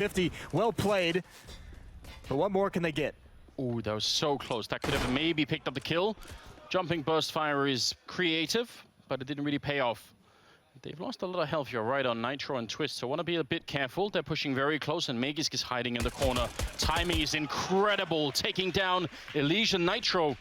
50, well played. But what more can they get? Ooh, that was so close. That could have maybe picked up the kill. Jumping burst fire is creative, but it didn't really pay off. They've lost a lot of health here, right on Nitro and Twist, so want to be a bit careful. They're pushing very close, and Magisk is hiding in the corner. Timing is incredible, taking down ELIJE and Nitro.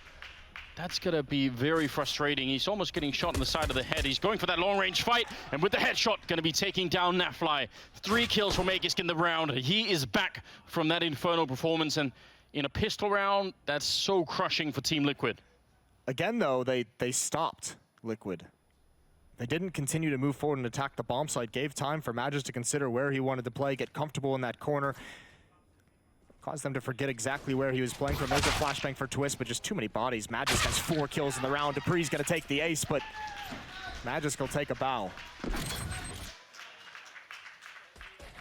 That's going to be very frustrating. He's almost getting shot in the side of the head. He's going for that long-range fight, and with the headshot, going to be taking down Nafly. 3 kills for Magisk in the round. He is back from that Inferno performance, and in a pistol round, that's so crushing for Team Liquid. Again, though, they stopped Liquid. They didn't continue to move forward and attack the bomb site. Gave time for Magisk to consider where he wanted to play, get comfortable in that corner. Caused them to forget exactly where he was playing from. There's a flashbang for Twist, but just too many bodies. Magisk has 4 kills in the round. Dupree's going to take the ace, but Magisk will take a bow.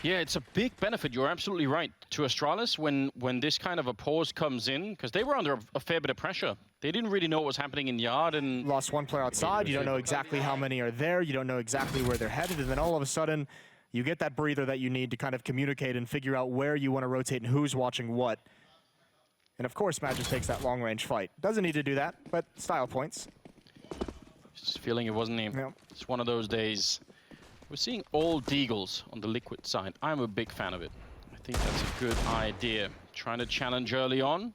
Yeah, it's a big benefit. You're absolutely right. To Astralis, when this kind of a pause comes in, because they were under a fair bit of pressure. They didn't really know what was happening in yard, and lost 1 player outside. You don't know exactly how many are there. You don't know exactly where they're headed, and then all of a sudden, you get that breather that you need to kind of communicate and figure out where you want to rotate and who's watching what. And of course, Magisk takes that long-range fight. Doesn't need to do that, but style points. Just feeling it wasn't him. Yeah. It's one of those days. We're seeing all Deagles on the Liquid side. I'm a big fan of it. I think that's a good idea. Trying to challenge early on.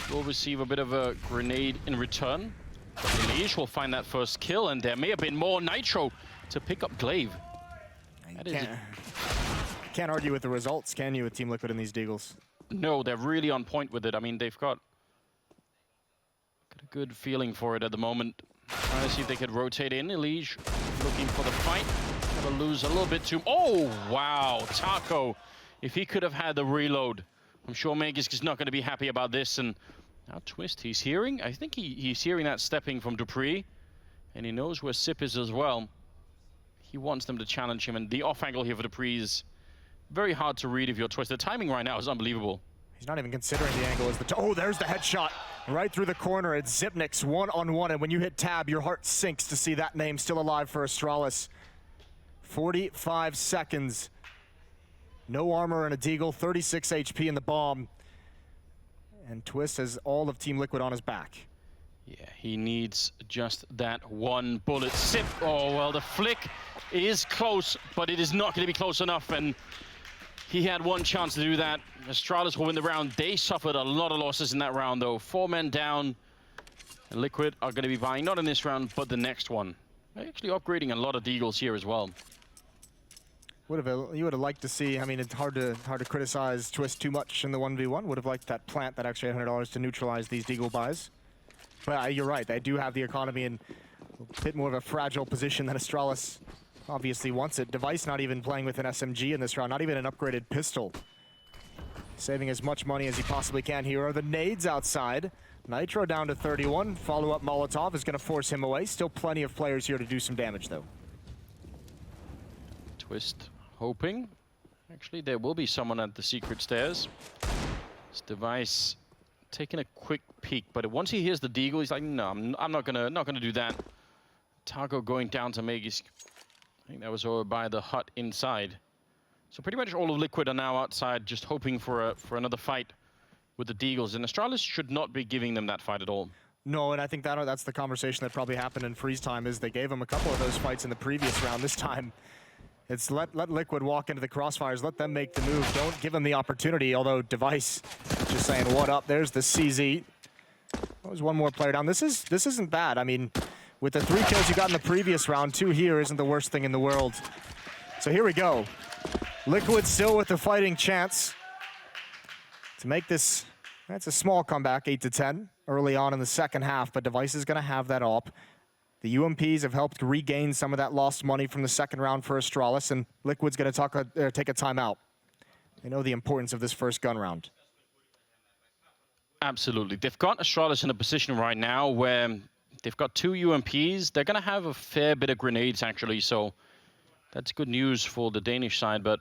Will receive a bit of a grenade in return. But ELIJE will find that first kill, and there may have been more Nitro to pick up Glaive. Can't argue with the results, can you, with Team Liquid and these Deagles? No, they're really on point with it. I mean, they've got a good feeling for it at the moment. Trying to see if they could rotate in. ELIJE looking for the fight. Gonna lose a little bit too. Oh, wow. Taco. If he could have had the reload, I'm sure Magisk is not going to be happy about this. And now Twist, he's hearing. I think he's hearing that stepping from Dupree. And he knows where Sip is as well. He wants them to challenge him. And the off angle here for Dupree is very hard to read if you're Twist. The timing right now is unbelievable. He's not even considering the angle as the... Oh, there's the headshot. Right through the corner. It's Xyp9x one-on-one. And when you hit tab, your heart sinks to see that name still alive for Astralis. 45 seconds. No armor and a Deagle. 36 HP in the bomb. And Twist has all of Team Liquid on his back. Yeah, he needs just that one bullet. Sip. Oh, well, the flick is close, but it is not going to be close enough. And he had one chance to do that. Astralis will win the round. They suffered a lot of losses in that round, though. 4 men down. And Liquid are going to be buying, not in this round, but the next one. They're actually upgrading a lot of Deagles here as well. You would have liked to see, I mean, it's hard to criticize Twist too much in the 1v1. Would have liked that plant that actually had $100 to neutralize these Deagle buys. But you're right, they do have the economy in a bit more of a fragile position than Astralis obviously wants it. DEIXE not even playing with an SMG in this round, not even an upgraded pistol. Saving as much money as he possibly can. Here are the nades outside. Nitro down to 31. Follow-up Molotov is going to force him away. Still plenty of players here to do some damage, though. Twist hoping. Actually, there will be someone at the secret stairs. This DEIXE taking a quick peek, but once he hears the Deagle, he's like, no, I'm not gonna do that. Taco going down to Magisk. I think that was over by the hut inside. So pretty much all of Liquid are now outside, just hoping for another fight with the Deagles. And Astralis should not be giving them that fight at all. No, and I think that's the conversation that probably happened in freeze time, is they gave him a couple of those fights in the previous round. This time, it's let Liquid walk into the crossfires, let them make the move. Don't give them the opportunity, although DEIXE just saying, what up? There's the CZ. There's one more player down. This isn't bad. I mean, with the 3 kills you got in the previous round, 2 here isn't the worst thing in the world. So here we go. Liquid still with the fighting chance to make this. That's a small comeback, 8-10, early on in the second half, but DEIXE is going to have that op. The UMPs have helped regain some of that lost money from the second round for Astralis, and Liquid's going to take a timeout. They know the importance of this first gun round. Absolutely. They've got Astralis in a position right now where they've got 2 UMPs. They're going to have a fair bit of grenades, actually, so that's good news for the Danish side. But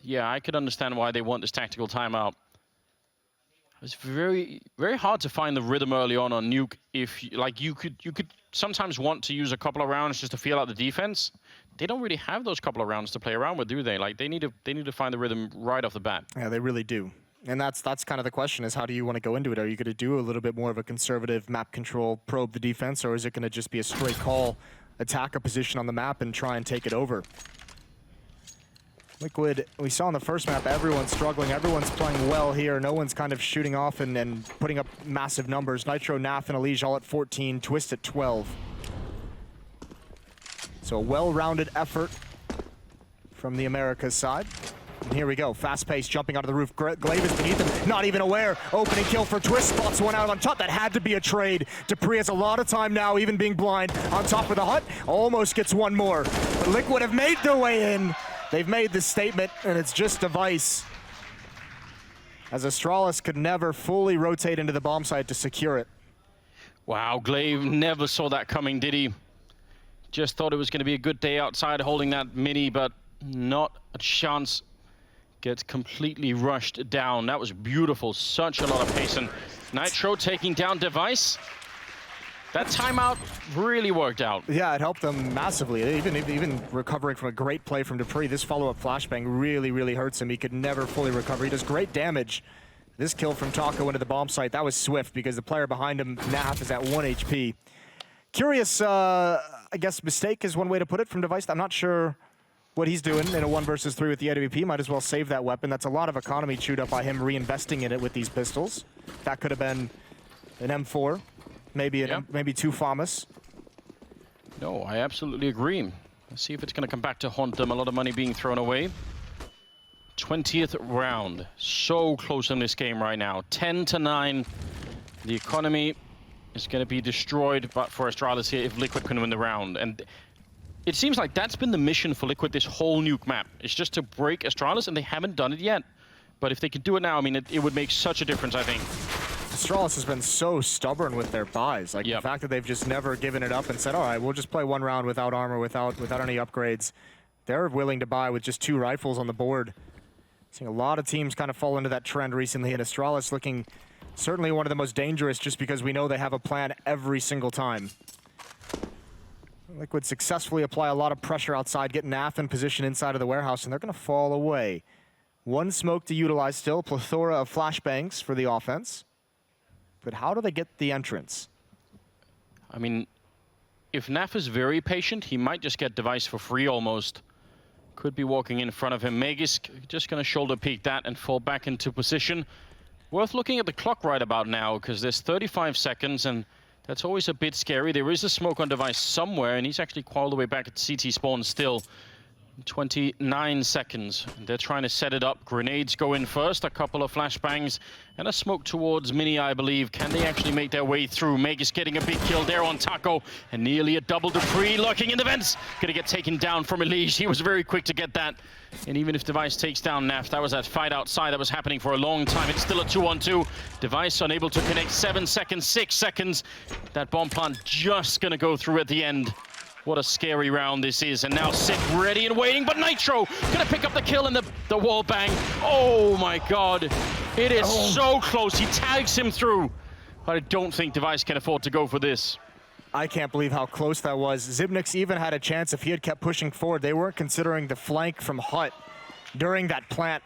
yeah, I could understand why they want this tactical timeout. It's very, very hard to find the rhythm early on Nuke. If like you could sometimes want to use a couple of rounds just to feel out the defense. they don't really have those couple of rounds to play around with, do they? Like they need to find the rhythm right off the bat. Yeah, they really do. And that's kind of the question, is how do you want to go into it? Are you going to do a little bit more of a conservative map control, probe the defense, or is it going to just be a straight call, attack a position on the map and try and take it over? Liquid, we saw in the first map, everyone's struggling, everyone's playing well here, no one's kind of shooting off and putting up massive numbers. Nitro, Naf, and Elige all at 14, Twist at 12. So a well-rounded effort from the Americas side. And here we go, fast pace, jumping out of the roof. Glaive is beneath him, not even aware. Opening kill for Twist, spots one out on top. That had to be a trade. dupreeh has a lot of time now, even being blind. On top of the hut, almost gets one more. But Liquid have made their way in. They've made this statement, and it's just DEIXE. As ASTRALIS could never fully rotate into the bomb site to secure it. Wow, Glaive never saw that coming, did he? Just thought it was going to be a good day outside holding that mini, but not a chance. Gets completely rushed down. That was beautiful. Such a lot of pace. And Nitro taking down DEIXE. That timeout really worked out. Yeah, it helped them massively. Even recovering from a great play from dupreeh, this follow-up flashbang really hurts him. He could never fully recover. He does great damage. This kill from Taco into the bomb site, that was swift because the player behind him, Naf, is at 1 HP. Curious, I guess mistake is one way to put it from DEIXE. I'm not sure what he's doing in a 1 versus 3 with the AWP. Might as well save that weapon. That's a lot of economy chewed up by him reinvesting in it with these pistols. That could have been an M4, maybe maybe 2 FAMAS. No, I absolutely agree. Let's see if it's going to come back to haunt them. A lot of money being thrown away. 20th round. So close in this game right now. 10-9. The economy is going to be destroyed, but for ASTRALIS here if Liquid can win the round. And it seems like that's been the mission for Liquid this whole nuke map. It's just to break ASTRALIS, and they haven't done it yet. But if they could do it now, I mean, it would make such a difference, I think. ASTRALIS has been so stubborn with their buys. Like, the fact that they've just never given it up and said, all right, we'll just play 1 round without armor, without any upgrades. They're willing to buy with just 2 rifles on the board. Seeing a lot of teams kind of fall into that trend recently, and ASTRALIS looking certainly one of the most dangerous just because we know they have a plan every single time. Liquid successfully apply a lot of pressure outside, get Naf in position inside of the warehouse, and they're going to fall away. 1 smoke to utilize still, plethora of flashbangs for the offense. But how do they get the entrance? I mean, if Naf is very patient, he might just get DEIXE for free almost. Could be walking in front of him. Magus just going to shoulder peek that and fall back into position. Worth looking at the clock right about now, because there's 35 seconds, and that's always a bit scary. There is a smoke on DEIXE somewhere, and he's actually all the way back at CT spawn still. 29 seconds. They're trying to set it up. Grenades go in first, a couple of flashbangs, and a smoke towards Mini, I believe. Can they actually make their way through? Magus getting a big kill there on Taco, and nearly a double dupreeh lurking in the vents. Gonna get taken down from Elige. He was very quick to get that. And even if DEIXE takes down Naf, that was that fight outside that was happening for a long time. It's still a 2-on-2. DEIXE unable to connect. 7 seconds, 6 seconds. That bomb plant just gonna go through at the end. What a scary round this is, and now Sit ready and waiting, but Nitro gonna pick up the kill in the wall bang. Oh my god, it is so close. He tags him through, but I don't think DEIXE can afford to go for this. I can't believe how close that was. Xyp9x even had a chance if he had kept pushing forward. They weren't considering the flank from Hut during that plant.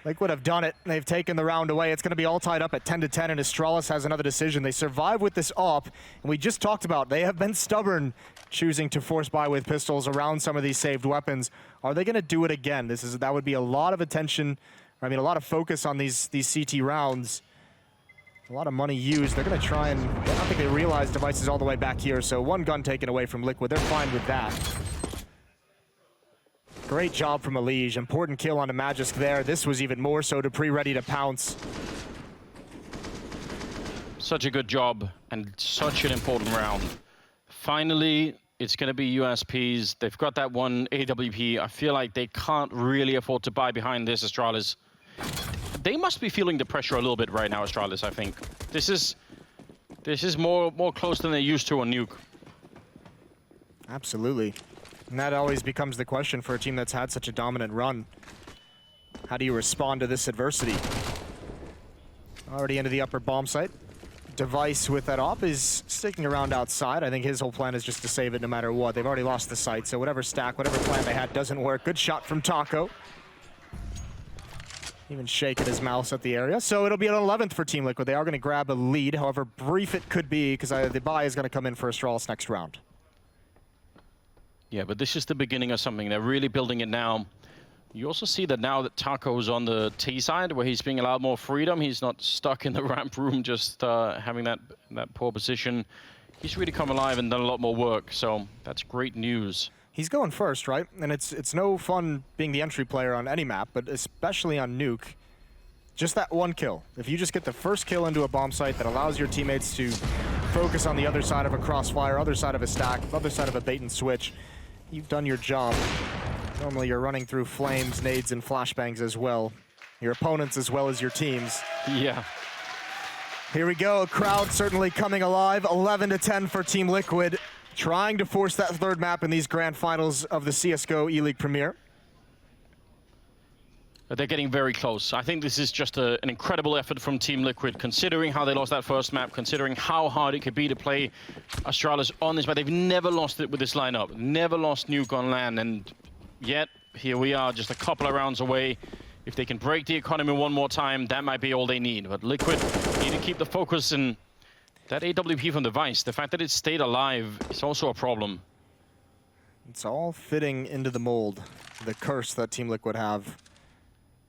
Liquid have done it. They've taken the round away. It's going to be all tied up at 10-10, and ASTRALIS has another decision. They survive with this AWP, and we just talked about they have been stubborn, choosing to force buy with pistols around some of these saved weapons. Are they going to do it again? That would be a lot of attention, I mean, a lot of focus on these CT rounds. A lot of money used. They're going to try and, I don't think they realize DEIXE is all the way back here, so 1 gun taken away from Liquid. They're fine with that. Great job from Elige. Important kill on a Magisk there. This was even more so. dupreeh ready to pounce. Such a good job and such an important round. Finally, it's going to be USPs. They've got that 1 AWP. I feel like they can't really afford to buy behind this, ASTRALIS. They must be feeling the pressure a little bit right now, ASTRALIS, I think. This is more close than they're used to on Nuke. Absolutely. And that always becomes the question for a team that's had such a dominant run. How do you respond to this adversity? Already into the upper bomb site. DEIXE with that op is sticking around outside. I think his whole plan is just to save it no matter what. They've already lost the site, so whatever stack, whatever plan they had doesn't work. Good shot from Taco. Even shaking his mouse at the area. So it'll be an 11th for Team Liquid. They are going to grab a lead, however brief it could be, because the buy is going to come in for ASTRALIS next round. Yeah, but this is the beginning of something. They're really building it now. You also see that now that Taco's on the T side, where he's being allowed more freedom. He's not stuck in the ramp room, just having that poor position. He's really come alive and done a lot more work, so that's great news. He's going first, right? And it's no fun being the entry player on any map, but especially on Nuke. Just that one kill. If you just get the first kill into a bomb site that allows your teammates to focus on the other side of a crossfire, other side of a stack, other side of a bait and switch, you've done your job. Normally you're running through flames, nades, and flashbangs as well. Your opponents as well as your teams. Yeah. Here we go, a crowd certainly coming alive. 11-10 for Team Liquid, trying to force that third map in these grand finals of the CSGO E-League Premier. But they're getting very close. I think this is just an incredible effort from Team Liquid, considering how they lost that first map, considering how hard it could be to play ASTRALIS on this map. They've never lost it with this lineup, never lost Nuke on LAN, and yet here we are, just a couple of rounds away. If they can break the economy one more time, that might be all they need. But Liquid need to keep the focus, and that AWP from DEIXE, the fact that it stayed alive is also a problem. It's all fitting into the mold, the curse that Team Liquid have.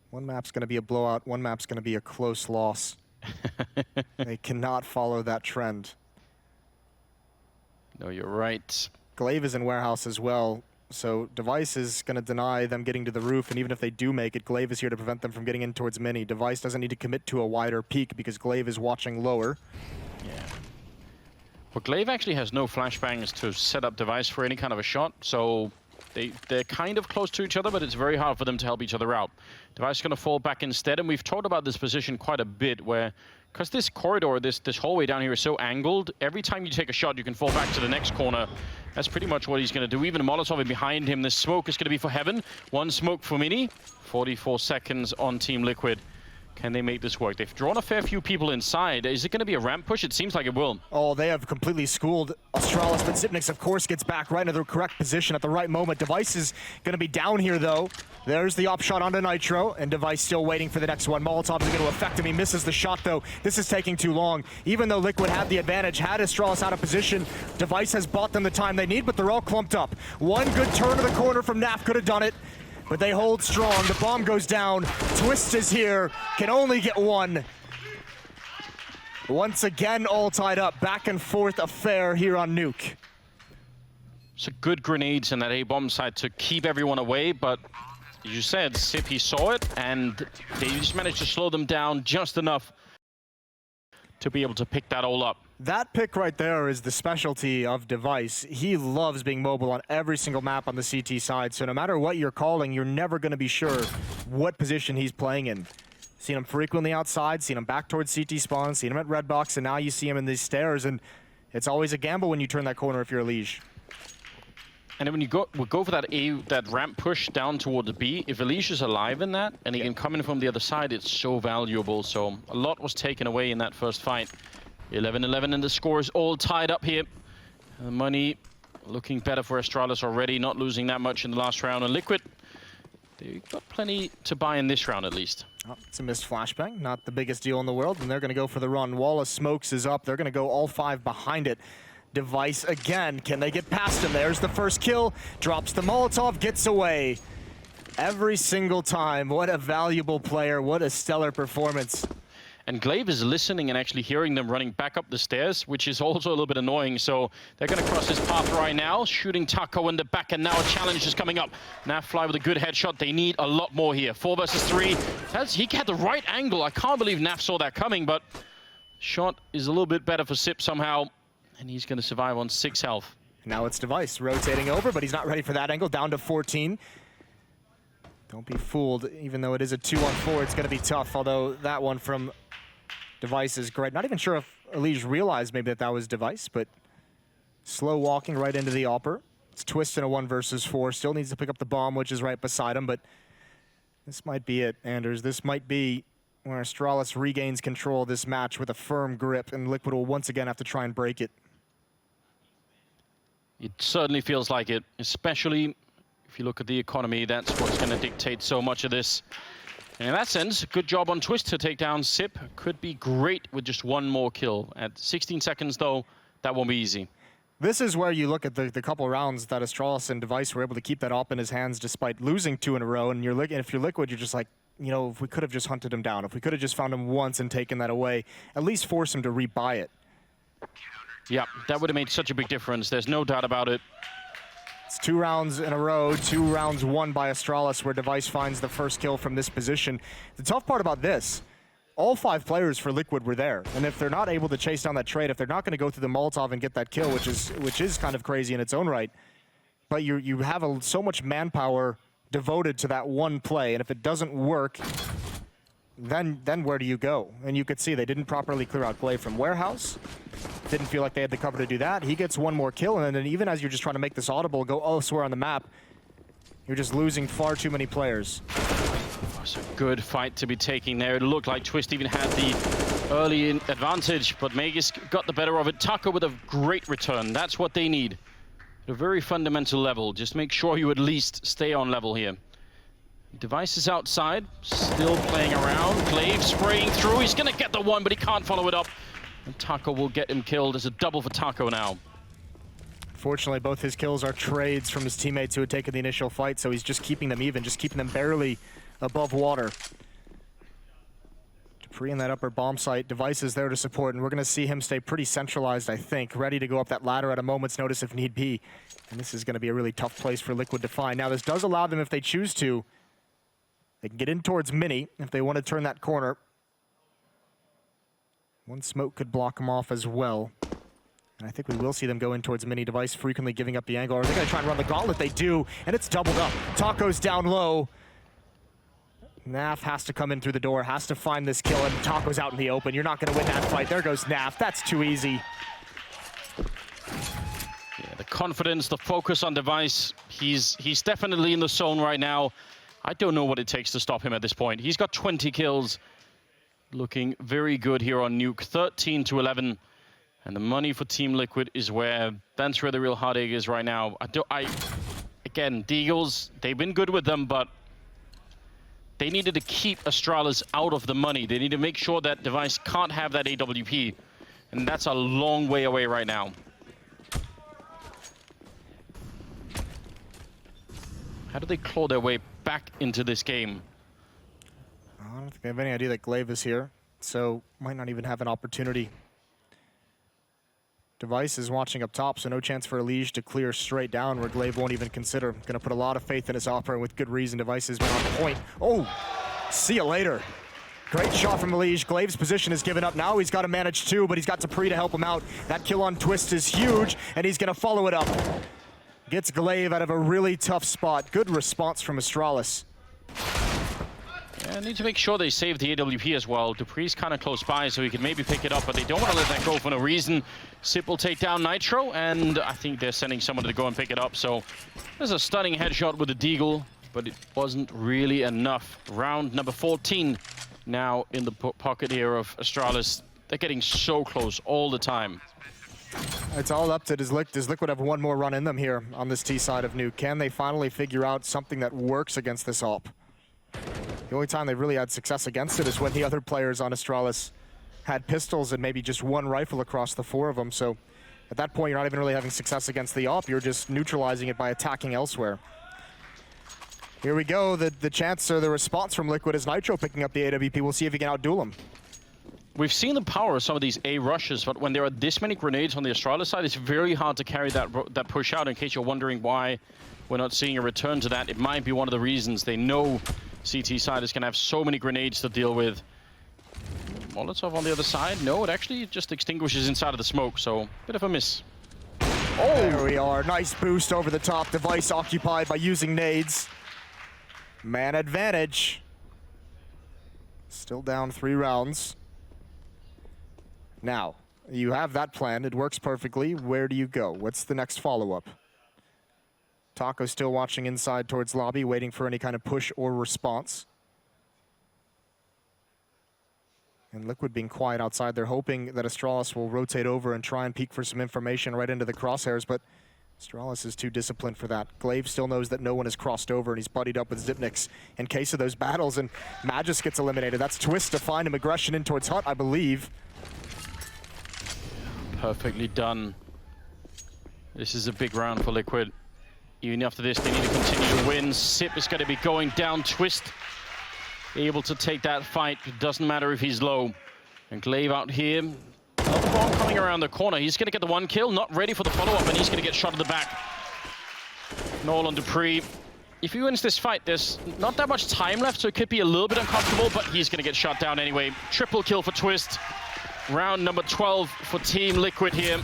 One map's going to be a blowout, one map's going to be a close loss. They cannot follow that trend. No, you're right. Glaive is in warehouse as well, so DEIXE is going to deny them getting to the roof, and even if they do make it, Glaive is here to prevent them from getting in towards mini. DEIXE doesn't need to commit to a wider peak because Glaive is watching lower. Yeah. But Glaive actually has no flashbangs to set up DEIXE for any kind of a shot, so they're kind of close to each other, but it's very hard for them to help each other out. DEIXE is going to fall back instead, and we've talked about this position quite a bit, where, because this corridor, this hallway down here is so angled, every time you take a shot, you can fall back to the next corner. That's pretty much what he's going to do. Even Molotov behind him. The smoke is going to be for Heaven. One smoke for Mini. 44 seconds on Team Liquid. Can they make this work? They've drawn a fair few people inside. Is it going to be a ramp push? It seems like it will. Oh, they have completely schooled ASTRALIS, but Xyp9x, of course, gets back right into the correct position at the right moment. DEIXE is going to be down here, though. There's the op shot onto Nitro, and DEIXE still waiting for the next one. Molotov is going to affect him. He misses the shot, though. This is taking too long. Even though Liquid had the advantage, had ASTRALIS out of position, DEIXE has bought them the time they need, but they're all clumped up. One good turn to the corner from Naf could have done it. But they hold strong. The bomb goes down. Twist is here. Can only get one. Once again, all tied up. Back and forth affair here on Nuke. So good grenades in that A-bomb side to keep everyone away, but as you said, Xyp, he saw it, and they just managed to slow them down just enough to be able to pick that all up. That pick right there is the specialty of DEIXE. He loves being mobile on every single map on the CT side, so no matter what you're calling, you're never going to be sure what position he's playing in. Seen him frequently outside, seen him back towards CT spawn, seen him at red box, and now you see him in these stairs, and it's always a gamble when you turn that corner if you're a Liege. And then when you go for that ramp push down toward the B, if Elish is alive in that, and he can come in from the other side, it's so valuable. So a lot was taken away in that first fight. 11-11, and the score is all tied up here. The money looking better for ASTRALIS already, not losing that much in the last round. And Liquid, they've got plenty to buy in this round at least. Oh, it's a missed flashbang, not the biggest deal in the world, and they're going to go for the run. Wall of smokes is up. They're going to go all five behind it. DEIXE again. Can they get past him? There's the first kill. Drops the Molotov, gets away. Every single time. What a valuable player. What a stellar performance. And Glaive is listening and actually hearing them running back up the stairs, which is also a little bit annoying. So they're going to cross his path right now, shooting Taco in the back, and now a challenge is coming up. Nafly with a good headshot. They need a lot more here. 4 versus 3. He had the right angle. I can't believe Naf saw that coming, but shot is a little bit better for Xyp somehow. And he's going to survive on 6 health. Now it's DEIXE rotating over, but he's not ready for that angle. Down to 14. Don't be fooled. Even though it is a 2-on-4, it's going to be tough. Although that one from DEIXE is great. Not even sure if Elish realized maybe that was DEIXE, but slow walking right into the AWPer. It's Twist in a 1 versus 4. Still needs to pick up the bomb, which is right beside him, but this might be it, Anders. This might be where ASTRALIS regains control of this match with a firm grip, and Liquid will once again have to try and break it. It certainly feels like it, especially if you look at the economy. That's what's going to dictate so much of this. And in that sense, good job on Twist to take down Sip. Could be great with just one more kill. At 16 seconds, though, that won't be easy. This is where you look at the couple rounds that ASTRALIS and DEIXE were able to keep that op in his hands despite losing 2 in a row. And if you're Liquid, you're just like, you know, if we could have just hunted him down, if we could have just found him once and taken that away, at least force him to rebuy it. Yeah, that would have made such a big difference. There's no doubt about it. It's 2 rounds in a row, 2 rounds won by ASTRALIS, where DEIXE finds the first kill from this position. The tough part about this, all 5 players for Liquid were there. And if they're not able to chase down that trade, if they're not going to go through the Molotov and get that kill, which is kind of crazy in its own right, but you have so much manpower devoted to that one play, and if it doesn't work, then where do you go? And you could see they didn't properly clear out Glaive from Warehouse. Didn't feel like they had the cover to do that. He gets one more kill, and then even as you're just trying to make this audible, go elsewhere on the map, you're just losing far too many players. It's a good fight to be taking there. It looked like Twist even had the early advantage, but Magus got the better of it. Taco with a great return. That's what they need. At a very fundamental level. Just make sure you at least stay on level here. DEIXE is outside, still playing around. Glaive spraying through. He's going to get the one, but he can't follow it up. And Taco will get him killed. It's a double for Taco now. Fortunately, both his kills are trades from his teammates who had taken the initial fight, so he's just keeping them even, just keeping them barely above water. Dupree in that upper bomb site. DEIXE is there to support, and we're going to see him stay pretty centralized, I think, ready to go up that ladder at a moment's notice if need be. And this is going to be a really tough place for Liquid to find. Now, this does allow them, if they choose to, they can get in towards Mini if they want to turn that corner. One smoke could block them off as well. And I think we will see them go in towards Mini. DEIXE frequently giving up the angle. Are they going to try and run the gauntlet? They do, and it's doubled up. Taco's down low. Naf has to come in through the door, has to find this kill, and Taco's out in the open. You're not going to win that fight. There goes Naf. That's too easy. Yeah, the confidence, the focus on DEIXE. He's definitely in the zone right now. I don't know what it takes to stop him at this point. He's got 20 kills. Looking very good here on Nuke. 13-11. And the money for Team Liquid is that's where the real heartache is right now. Again, the Eagles, they've been good with them, but they needed to keep ASTRALIS out of the money. They need to make sure that DEIXE can't have that AWP. And that's a long way away right now. How do they claw their way back into this game? I don't think they have any idea that Glaive is here, so might not even have an opportunity. DEIXE is watching up top, so no chance for Elige to clear straight down where Glaive won't even consider. Going to put a lot of faith in his offer, and with good reason. DEIXE has been on point. Oh, see you later. Great shot from Elige. Glaive's position is given up now. He's got to manage 2, but he's got Dupree to help him out. That kill on Twist is huge, and he's going to follow it up. Gets Glaive out of a really tough spot. Good response from ASTRALIS. Yeah, need to make sure they save the AWP as well. Dupree's kind of close by, so he can maybe pick it up, but they don't want to let that go for no reason. Sip will take down Nitro, and I think they're sending someone to go and pick it up. So there's a stunning headshot with the Deagle, but it wasn't really enough. Round number 14 now in the pocket here of ASTRALIS. They're getting so close all the time. It's all up to does Liquid have one more run in them here on this T side of Nuke? Can they finally figure out something that works against this AWP? The only time they've really had success against it is when the other players on ASTRALIS had pistols and maybe just one rifle across the 4 of them. So at that point, you're not even really having success against the AWP. You're just neutralizing it by attacking elsewhere. Here we go. The chance or the response from Liquid is Nitro picking up the AWP. We'll see if he can outduel him. We've seen the power of some of these A rushes, but when there are this many grenades on the ASTRALIS side, it's very hard to carry that push out. In case you're wondering why we're not seeing a return to that, it might be one of the reasons. They know CT side is going to have so many grenades to deal with. Molotov on the other side. No, it actually just extinguishes inside of the smoke, so bit of a miss. Oh, there we are. Nice boost over the top. DEIXE occupied by using nades. Man advantage. Still down 3 rounds. Now, you have that plan. It works perfectly. Where do you go? What's the next follow-up? Taco still watching inside towards lobby, waiting for any kind of push or response. And Liquid being quiet outside. They're hoping that ASTRALIS will rotate over and try and peek for some information right into the crosshairs, but ASTRALIS is too disciplined for that. Glaive still knows that no one has crossed over, and he's buddied up with Xyp9x in case of those battles, and Magus gets eliminated. That's Twist to find him aggression in towards Hut, I believe. Perfectly done. This is a big round for Liquid. Even after this, they need to continue to win. Xyp is going to be going down. Twist able to take that fight. It doesn't matter if he's low. And Glaive out here. Another bomb coming around the corner. He's going to get the one kill. Not ready for the follow-up, and he's going to get shot in the back. Noel on Dupree. If he wins this fight, there's not that much time left, so it could be a little bit uncomfortable, but he's going to get shot down anyway. Triple kill for Twist. Round number 12 for Team Liquid here.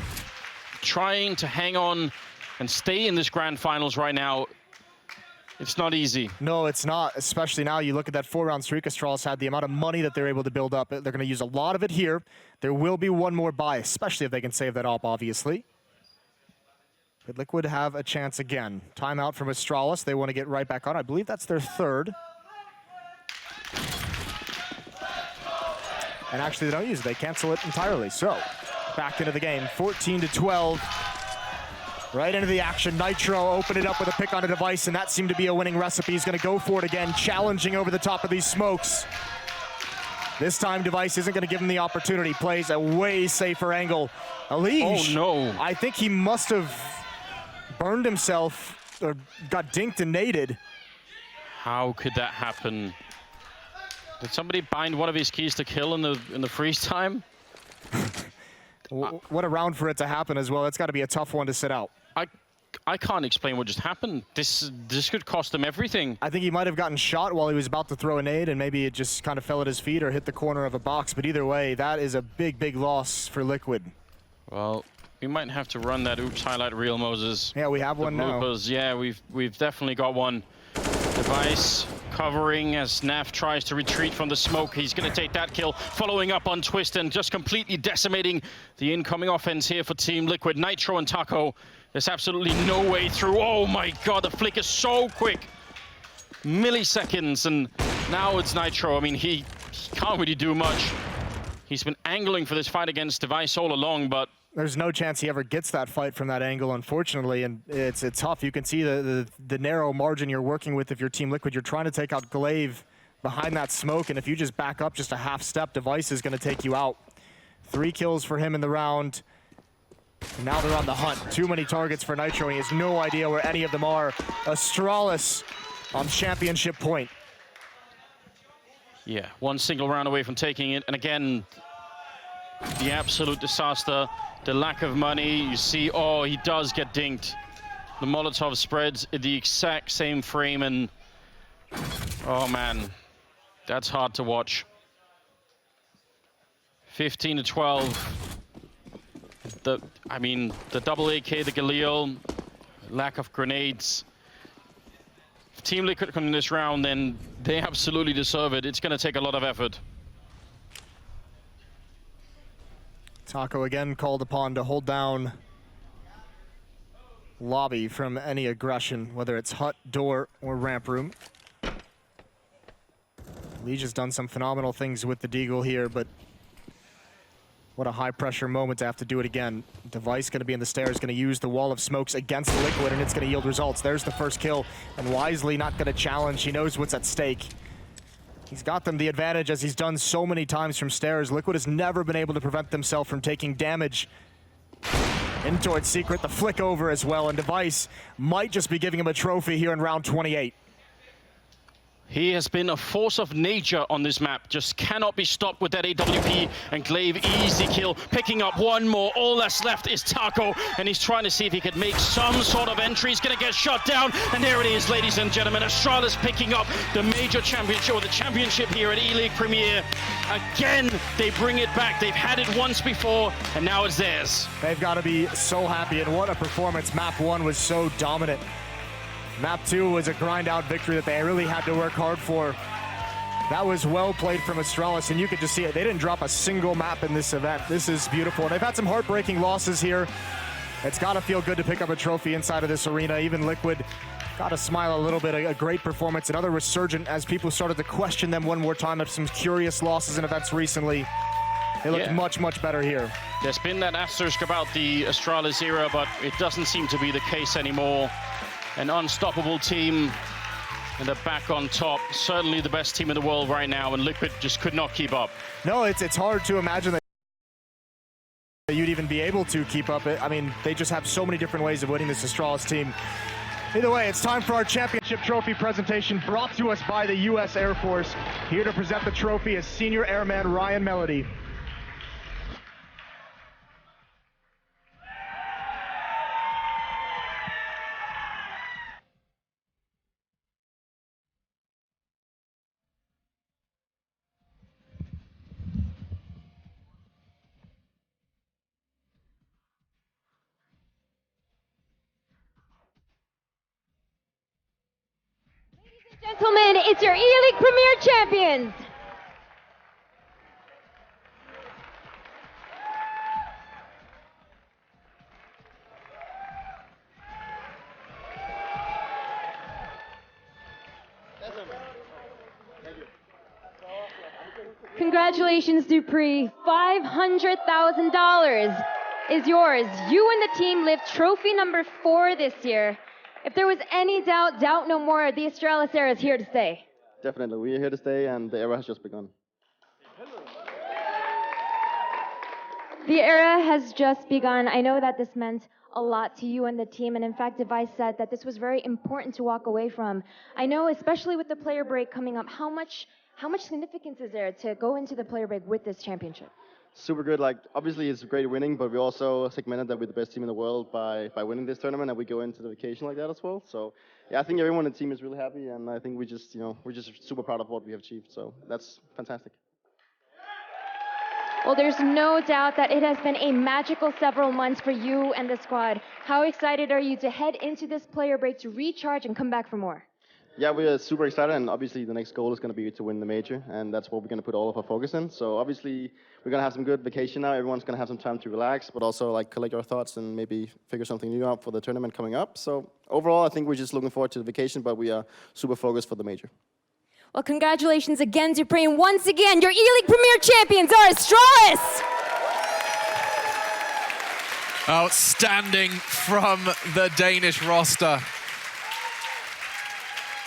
Trying to hang on and stay in this grand finals right now. It's not easy. No, it's not, especially now you look at that 4-round streak ASTRALIS had, the amount of money that they're able to build up. They're going to use a lot of it here. There will be one more buy, especially if they can save that up, obviously. But Liquid have a chance again. Timeout from ASTRALIS. They want to get right back on. I believe that's their third. And actually, they don't use it. They cancel it entirely. So, back into the game. 14-12. Right into the action. Nitro opened it up with a pick on a device, and that seemed to be a winning recipe. He's going to go for it again, challenging over the top of these smokes. This time, Device isn't going to give him the opportunity. Plays a way safer angle. Elige. Oh, no. I think he must have burned himself or got dinked and naded. How could that happen? Did somebody bind one of his keys to kill in the freeze time? What a round for it to happen as well. That's got to be a tough one to sit out. I can't explain what just happened. This could cost him everything. I think he might have gotten shot while he was about to throw a nade, and maybe it just kind of fell at his feet or hit the corner of a box. But either way, that is a big, big loss for Liquid. Well, we might have to run that oops highlight reel, Moses. Yeah, we have one now. Yeah, we've definitely got one. Device covering as Naf tries to retreat from the smoke. He's going to take that kill, following up on Twist and just completely decimating the incoming offense here for Team Liquid. Nitro and Taco, there's absolutely no way through. Oh my god, the flick is so quick. Milliseconds, and now it's Nitro. I mean, he can't really do much. He's been angling for this fight against Device all along, but there's no chance he ever gets that fight from that angle, unfortunately, and it's tough. You can see the narrow margin you're working with if you're Team Liquid. You're trying to take out Glaive behind that smoke, and if you just back up just a half step, Device is going to take you out. 3 kills for him in the round. And now they're on the hunt. Too many targets for Nitro, and he has no idea where any of them are. ASTRALIS on championship point. Yeah, one single round away from taking it, and again, the absolute disaster. The lack of money, you see, oh, he does get dinked. The Molotov spreads in the exact same frame, and oh man, that's hard to watch. 15-12. The double AK, the Galil, lack of grenades. If Team Liquid come in this round, then they absolutely deserve it. It's going to take a lot of effort. Taco again called upon to hold down lobby from any aggression, whether it's hut, door, or ramp room. Elige has done some phenomenal things with the Deagle here, but what a high-pressure moment to have to do it again. Device going to be in the stairs, going to use the wall of smokes against Liquid, and it's going to yield results. There's the first kill, and Wisely not going to challenge. He knows what's at stake. He's got them the advantage, as he's done so many times from stairs. Liquid has never been able to prevent themselves from taking damage. In towards Secret, the flick over as well, and Device might just be giving him a trophy here in round 28. He has been a force of nature on this map. Just cannot be stopped with that AWP, and Glaive easy kill. Picking up one more. All that's left is Taco, and he's trying to see if he could make some sort of entry. He's going to get shot down, and there it is, ladies and gentlemen. ASTRALIS picking up the major championship, or the championship here at E-League Premier. Again, they bring it back. They've had it once before, and now it's theirs. They've got to be so happy, and what a performance. Map 1 was so dominant. Map 2 was a grind-out victory that they really had to work hard for. That was well played from ASTRALIS, and you could just see it. They didn't drop a single map in this event. This is beautiful. They've had some heartbreaking losses here. It's got to feel good to pick up a trophy inside of this arena. Even Liquid Got to smile a little bit. A great performance. Another resurgent as people started to question them one more time after some curious losses in events recently. They looked much, much better here. There's been that asterisk about the Astralis era, but it doesn't seem to be the case anymore. An unstoppable team, and they're back on top. Certainly the best team in the world right now, and Liquid just could not keep up. No, it's hard to imagine that you'd even be able to keep up. I mean, they just have so many different ways of winning this Astralis team. Either way, it's time for our championship trophy presentation brought to us by the U.S. Air Force. Here to present the trophy is Senior Airman Ryan Melody. Gentlemen, it's your E-League Premier Champions. Congratulations, Dupree. $500,000 is yours. You and the team lift trophy number 4 this year. If there was any doubt, doubt no more. The Astralis era is here to stay. Definitely, we are here to stay, and the era has just begun. The era has just begun. I know that this meant a lot to you and the team, and in fact, DEIXE said that this was very important to walk away from. I know, especially with the player break coming up, how much significance is there to go into the player break with this championship? Super good. Like, obviously, it's great winning, but we also segmented that we're the best team in the world by winning this tournament, and we go into the vacation like that as well. So, yeah, I think everyone on the team is really happy, and I think we're just super proud of what we have achieved. So that's fantastic. Well, there's no doubt that it has been a magical several months for you and the squad. How excited are you to head into this player break to recharge and come back for more? Yeah, we're super excited, and obviously the next goal is going to be to win the major, and that's what we're going to put all of our focus in. So obviously we're going to have some good vacation now. Everyone's going to have some time to relax, but also like collect our thoughts and maybe figure something new out for the tournament coming up. So overall, I think we're just looking forward to the vacation, but we are super focused for the major. Well, congratulations again, Dupree, and once again, your E-League Premier Champions are Astralis! Outstanding from the Danish roster.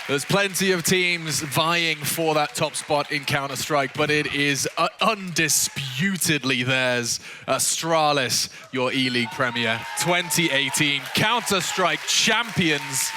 There's plenty of teams vying for that top spot in Counter-Strike, but it is undisputedly theirs. Astralis, your E-League Premier 2018 Counter-Strike champions.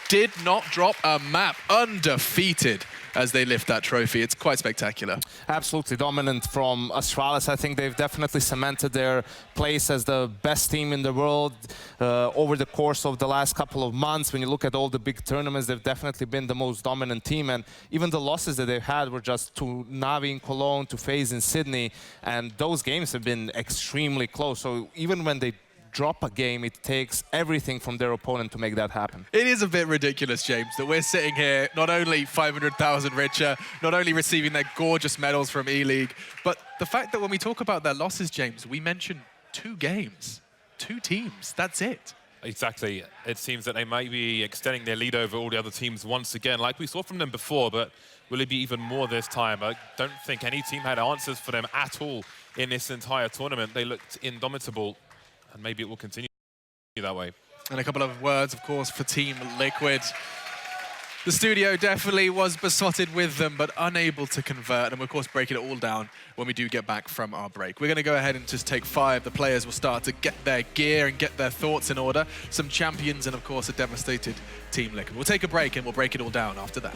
Did not drop a map, undefeated as they lift that trophy. It's quite spectacular. Absolutely dominant from Astralis. I think they've definitely cemented their place as the best team in the world over the course of the last couple of months. When you look at all the big tournaments, they've definitely been the most dominant team. And even the losses that they've had were just to Navi in Cologne, to FaZe in Sydney. And those games have been extremely close. So even when they drop a game, it takes everything from their opponent to make that happen. It is a bit ridiculous, James, that we're sitting here not only 500,000 richer, not only receiving their gorgeous medals from E-League, but the fact that when we talk about their losses, James, we mention 2 games, 2 teams, that's it. Exactly. It seems that they might be extending their lead over all the other teams once again, like we saw from them before, but will it be even more this time? I don't think any team had answers for them at all in this entire tournament. They looked indomitable. And maybe it will continue that way. And a couple of words, of course, for Team Liquid. The studio definitely was besotted with them, but unable to convert. And we'll, of course, break it all down when we do get back from our break. We're going to go ahead and just take 5. The players will start to get their gear and get their thoughts in order. Some champions and, of course, a devastated Team Liquid. We'll take a break and we'll break it all down after that.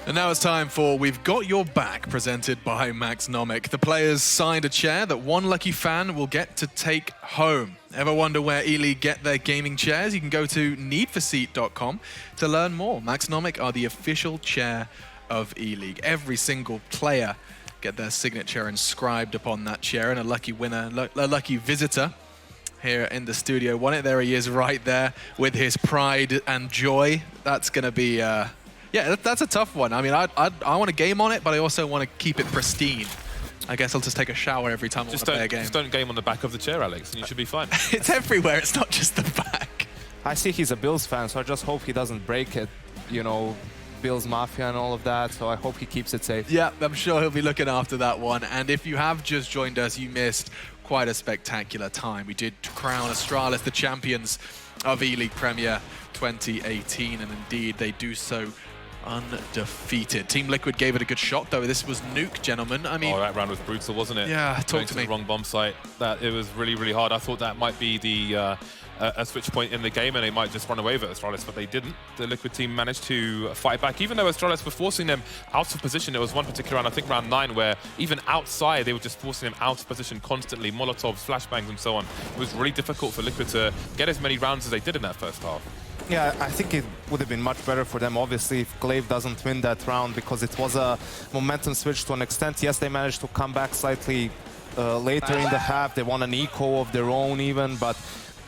And now it's time for We've Got Your Back, presented by Maxnomic. The players signed a chair that one lucky fan will get to take home. Ever wonder where E-League get their gaming chairs? You can go to needforseat.com to learn more. Maxnomic are the official chair of E-League. Every single player get their signature inscribed upon that chair, and a lucky winner, a lucky visitor here in the studio won it. There he is right there with his pride and joy. That's going to be, yeah, that's a tough one. I mean, I want to game on it, but I also want to keep it pristine. I guess I'll just take a shower every time I want to play a game. Just don't game on the back of the chair, Alex, and you should be fine. It's everywhere. It's not just the back. I see he's a Bills fan, so I just hope he doesn't break it, you know, Bills Mafia and all of that, so I hope he keeps it safe. Yeah, I'm sure he'll be looking after that one. And if you have just joined us, you missed quite a spectacular time. We did crown Astralis the champions of E-League Premier 2018, and indeed they do so undefeated. Team Liquid gave it a good shot, though. This was Nuke, gentlemen. I mean, that round was brutal, wasn't it? Yeah, Going talk to me. the wrong bomb site. That it was really, really hard. I thought that might be the a switch point in the game, and they might just run away with Astralis, but they didn't. The Liquid team managed to fight back, even though Astralis were forcing them out of position. There was one particular round, I think round 9, where even outside they were just forcing them out of position constantly, Molotovs, flashbangs, and so on. It was really difficult for Liquid to get as many rounds as they did in that first half. Yeah, I think it would have been much better for them, obviously, if Glaive doesn't win that round, because it was a momentum switch to an extent. Yes, they managed to come back slightly later in the half. They won an eco of their own even, but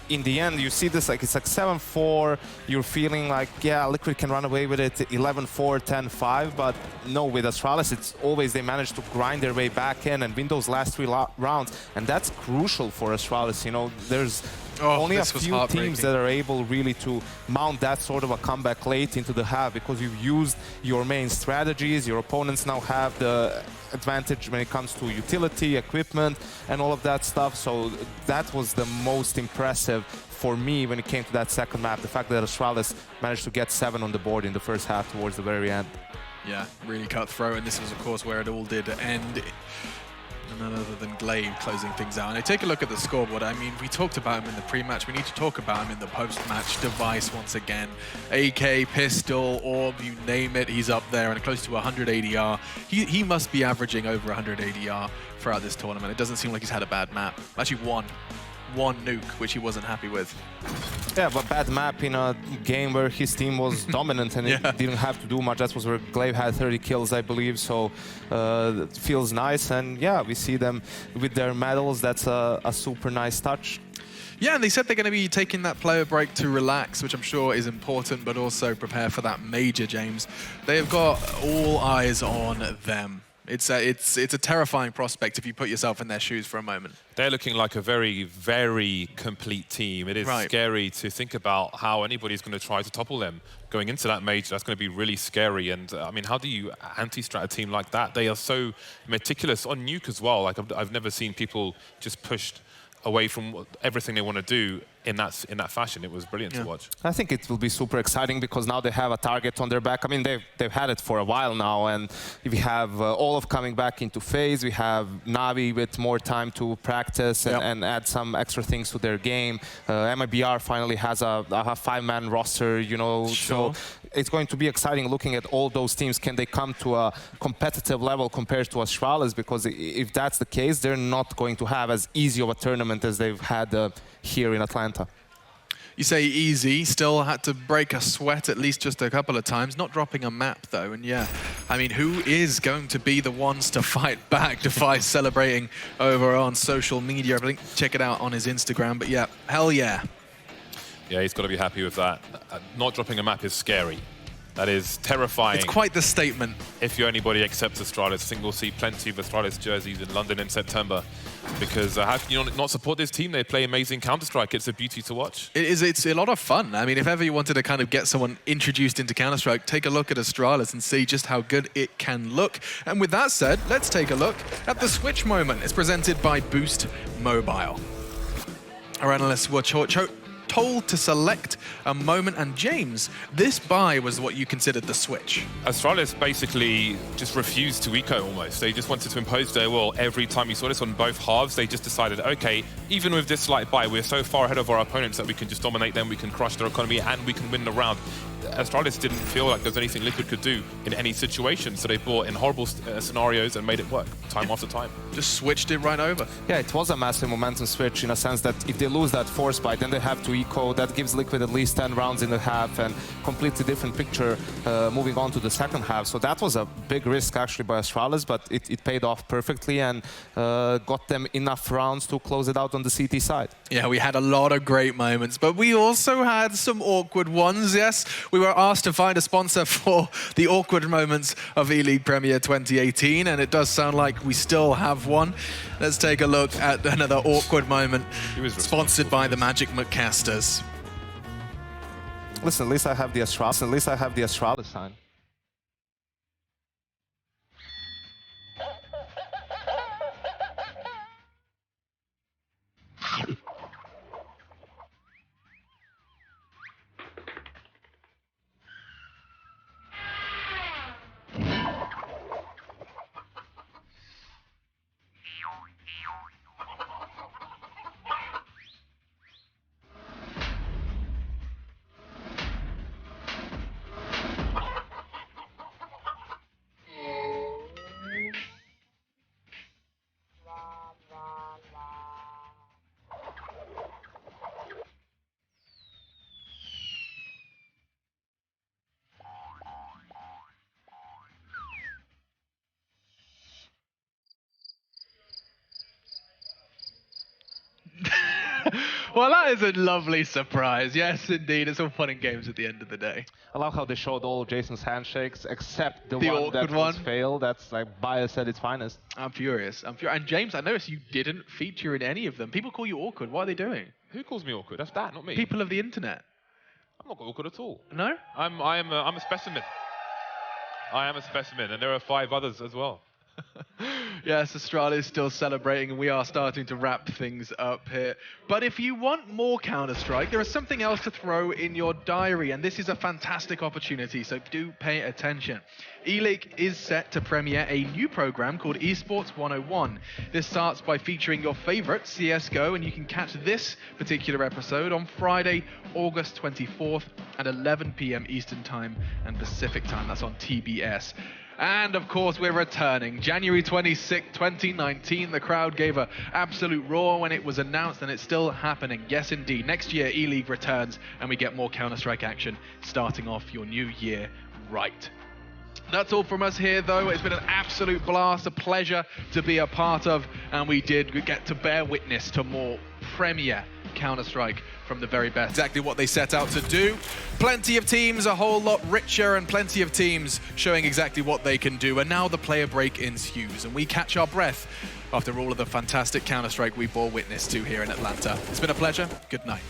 in the end, you see this, like, it's like 7-4. You're feeling like, yeah, Liquid can run away with it, 11-4, 10-5, but no, with Astralis, it's always they manage to grind their way back in and win those last 3 rounds, and that's crucial for Astralis. You know, there's only a few teams that are able really to mount that sort of a comeback late into the half, because you've used your main strategies. Your opponents now have the advantage when it comes to utility, equipment, and all of that stuff. So that was the most impressive for me when it came to that second map, the fact that Astralis managed to get 7 on the board in the first half towards the very end. Yeah, really cutthroat, and this was, of course, where it all did end. None other than Glaive closing things out. And I take a look at the scoreboard. I mean, we talked about him in the pre-match. We need to talk about him in the post-match. DEIXE once again. AK, pistol, orb, you name it, he's up there and close to 100 ADR. He must be averaging over 100 ADR throughout this tournament. It doesn't seem like he's had a bad map. Actually, one nuke, which he wasn't happy with. Yeah, but bad map in a game where his team was dominant and it didn't have to do much. That was where Glaive had 30 kills, I believe, so it feels nice. And yeah, we see them with their medals. That's a super nice touch. Yeah, and they said they're going to be taking that player break to relax, which I'm sure is important, but also prepare for that major, James. They've got all eyes on them. It's a terrifying prospect if you put yourself in their shoes for a moment. They're looking like a very, very complete team. It is scary to think about how anybody's going to try to topple them going into that major. That's going to be really scary. And I mean, how do you anti-strat a team like that? They are so meticulous on nuke as well. Like I've never seen people just pushed away from everything they want to do in that fashion. It was brilliant to watch. I think it will be super exciting because now they have a target on their back. I mean, they've had it for a while now, and we have Olaf coming back into phase. We have Navi with more time to practice and add some extra things to their game. MIBR finally has a 5-man roster, you know, so it's going to be exciting looking at all those teams. Can they come to a competitive level compared to Astralis? Because if that's the case, they're not going to have as easy of a tournament as they've had here in Atlanta. You say easy, still had to break a sweat at least just a couple of times, not dropping a map though. And yeah, I mean, who is going to be the ones to fight back? DEIXE celebrating over on social media. I think check it out on his Instagram, but yeah, hell yeah. Yeah, he's got to be happy with that. Not dropping a map is scary. That is terrifying. It's quite the statement. If you anybody accepts Astralis, I think we'll see plenty of Astralis jerseys in London in September. Because how can you not support this team? They play amazing Counter-Strike. It's a beauty to watch. It's a lot of fun. I mean, if ever you wanted to kind of get someone introduced into Counter-Strike, take a look at Astralis and see just how good it can look. And with that said, let's take a look at the Switch moment. It's presented by Boost Mobile. Our analysts were told to select a moment, and James, this buy was what you considered the switch. Astralis basically just refused to eco almost. They just wanted to impose their will every time. You saw this on both halves. They just decided, okay, even with this slight buy, we're so far ahead of our opponents that we can just dominate them, we can crush their economy, and we can win the round. Astralis didn't feel like there was anything Liquid could do in any situation, so they brought in horrible scenarios and made it work time after time. Just switched it right over. Yeah, it was a massive momentum switch in a sense that if they lose that force bite, then they have to eco. That gives Liquid at least 10 rounds in the half and completely different picture moving on to the second half. So that was a big risk actually by Astralis, but it paid off perfectly and got them enough rounds to close it out on the CT side. Yeah, we had a lot of great moments, but we also had some awkward ones, yes. We were asked to find a sponsor for the awkward moments of E-League Premier 2018, and it does sound like we still have one. Let's take a look at another awkward moment sponsored by the Magic McCasters. Listen, at least I have the Astralis. At least I have the Astralis sign. Well, that is a lovely surprise. Yes, indeed. It's all fun and games at the end of the day. I love how they showed all Jason's handshakes except the one awkward that was one. failed. That's like bias at its finest. I'm furious. I'm furious. And James, I noticed you didn't feature in any of them. People call you awkward. What are they doing? Who calls me awkward? That's that, not me. People of the internet. I'm not awkward at all. No? I'm a specimen. I am a specimen, and there are 5 others as well. Yes, Astralis is still celebrating, and we are starting to wrap things up here. But if you want more Counter-Strike, there is something else to throw in your diary, and this is a fantastic opportunity, so do pay attention. E-League is set to premiere a new program called Esports 101. This starts by featuring your favorite CSGO, and you can catch this particular episode on Friday, August 24th at 11 p.m. Eastern Time and Pacific Time. That's on TBS. And of course, we're returning. January 26, 2019. The crowd gave an absolute roar when it was announced, and it's still happening. Yes, indeed. Next year, E-League returns, and we get more Counter-Strike action starting off your new year right. That's all from us here, though. It's been an absolute blast, a pleasure to be a part of, and we did get to bear witness to more premier Counter-Strike from the very best. Exactly what they set out to do. Plenty of teams, a whole lot richer, and plenty of teams showing exactly what they can do. And now the player break ensues, and we catch our breath after all of the fantastic Counter-Strike we bore witness to here in Atlanta. It's been a pleasure. Good night.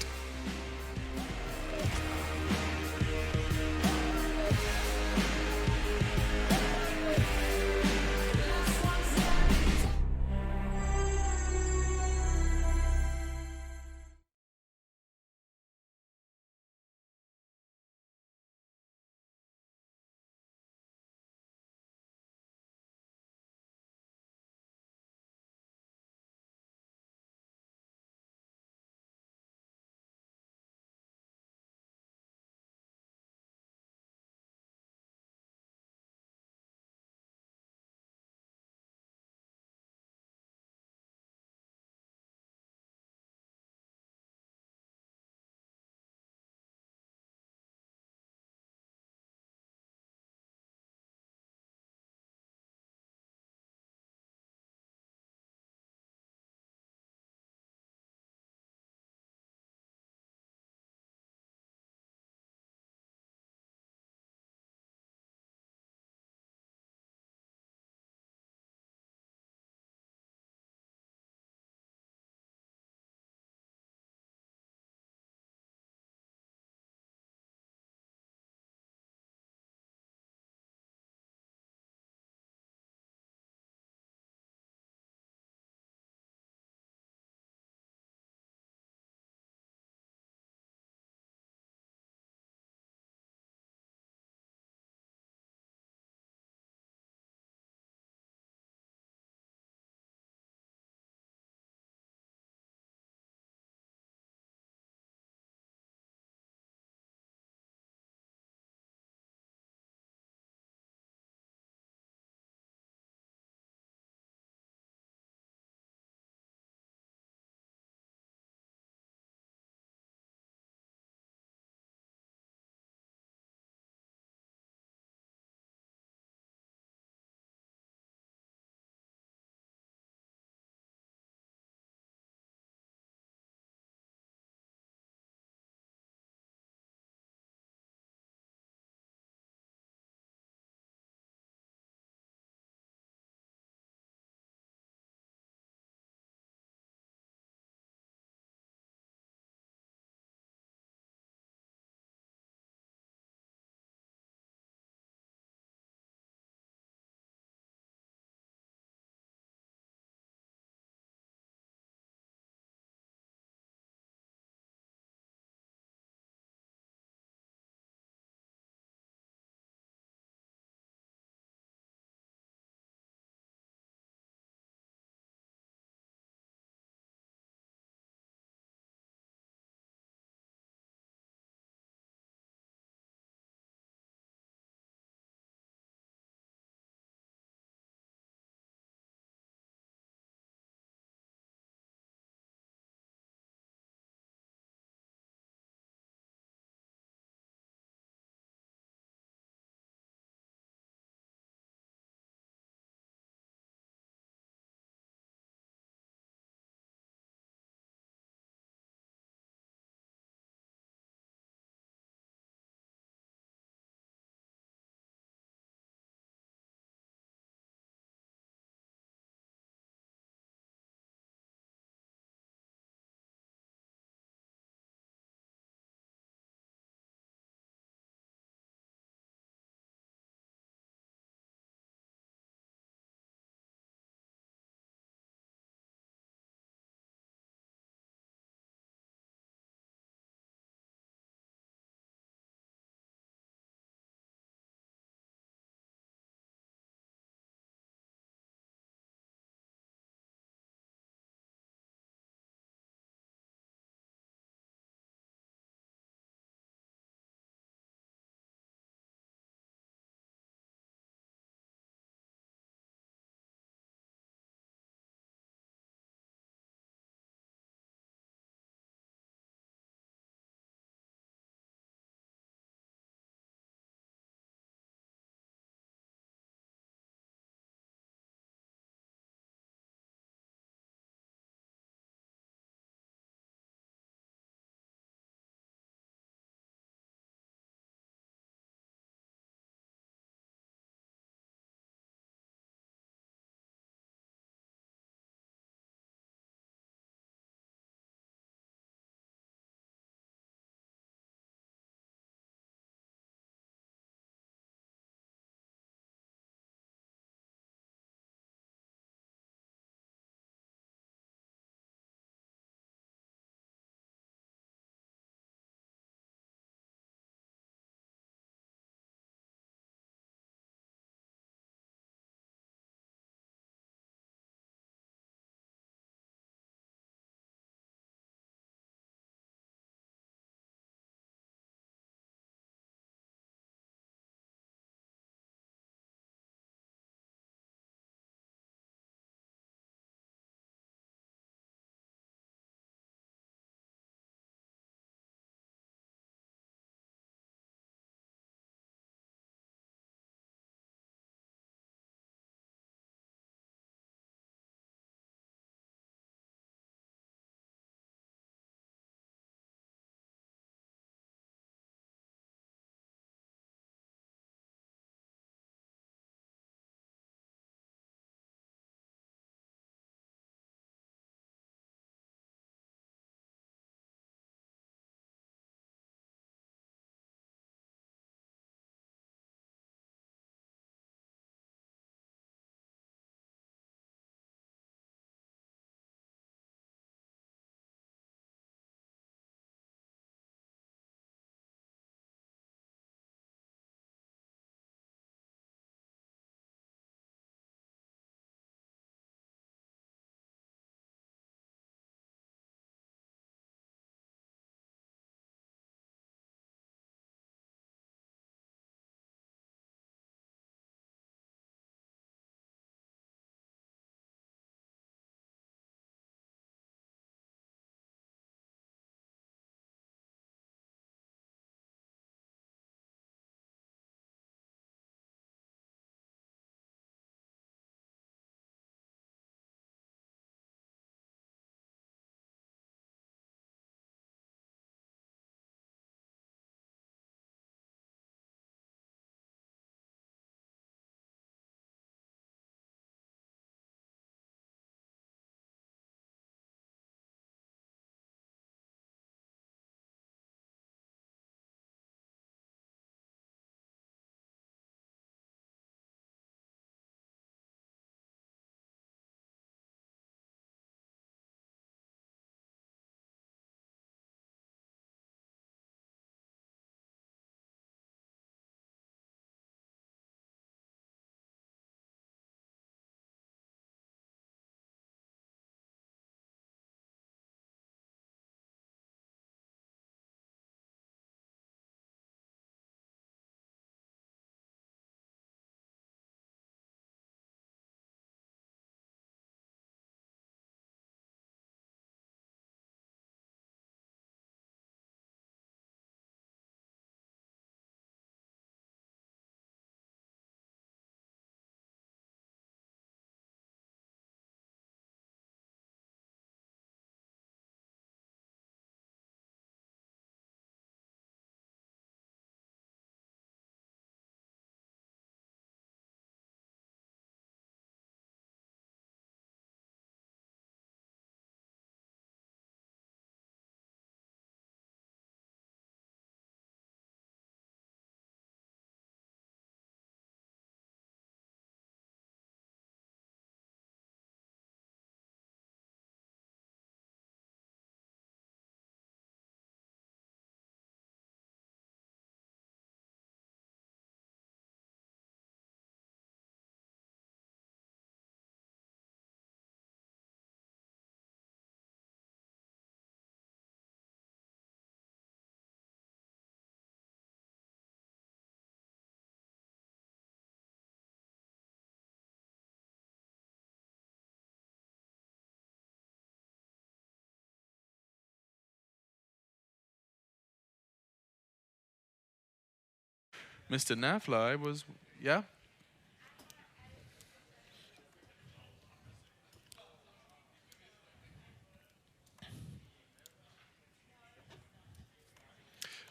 Mr. Nafly was, yeah.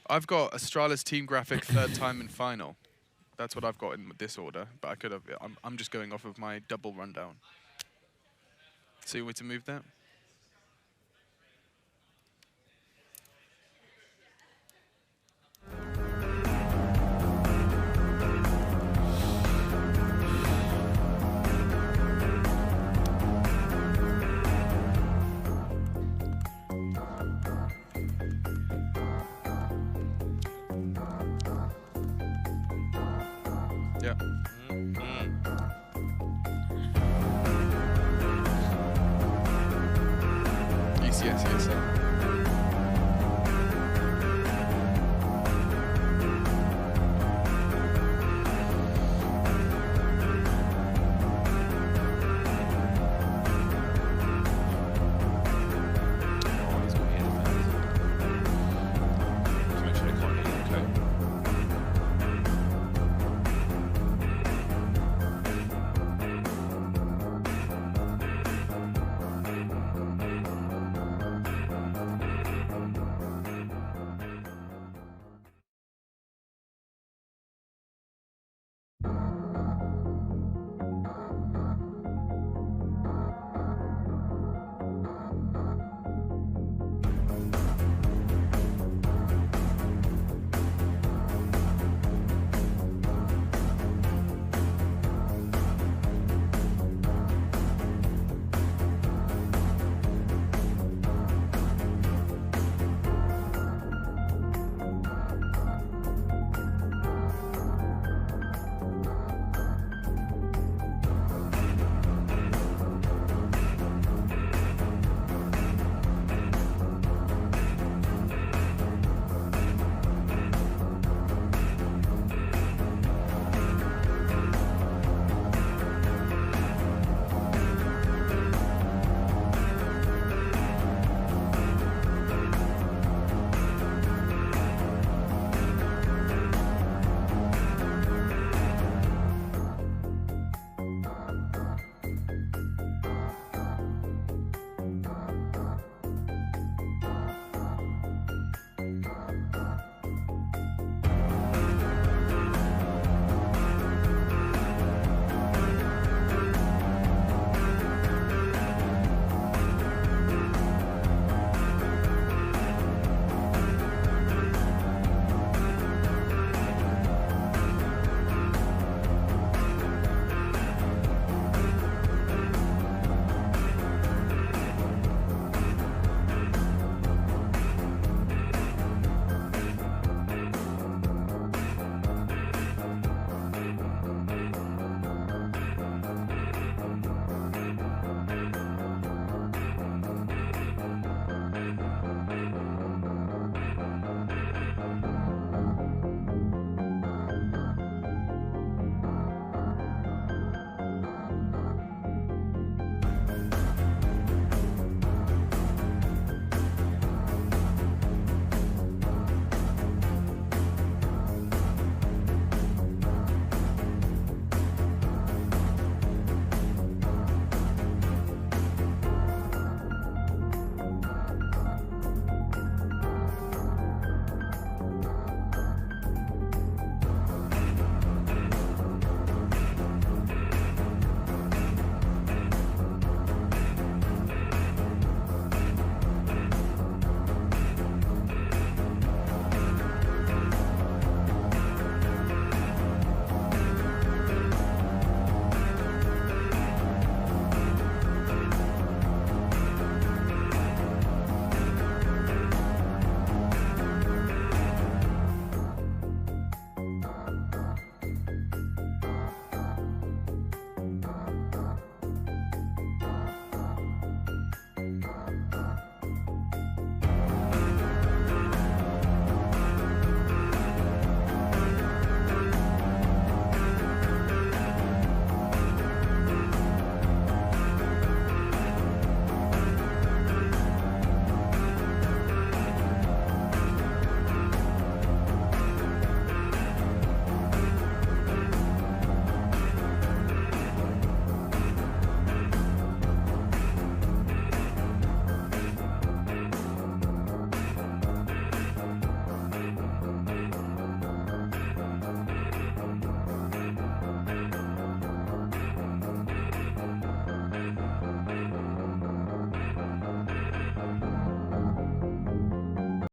I've got Astralis team graphic third time in final. That's what I've got in this order, but I could have. I'm just going off of my double rundown. So you want to move that? Yeah. ECS, ESL.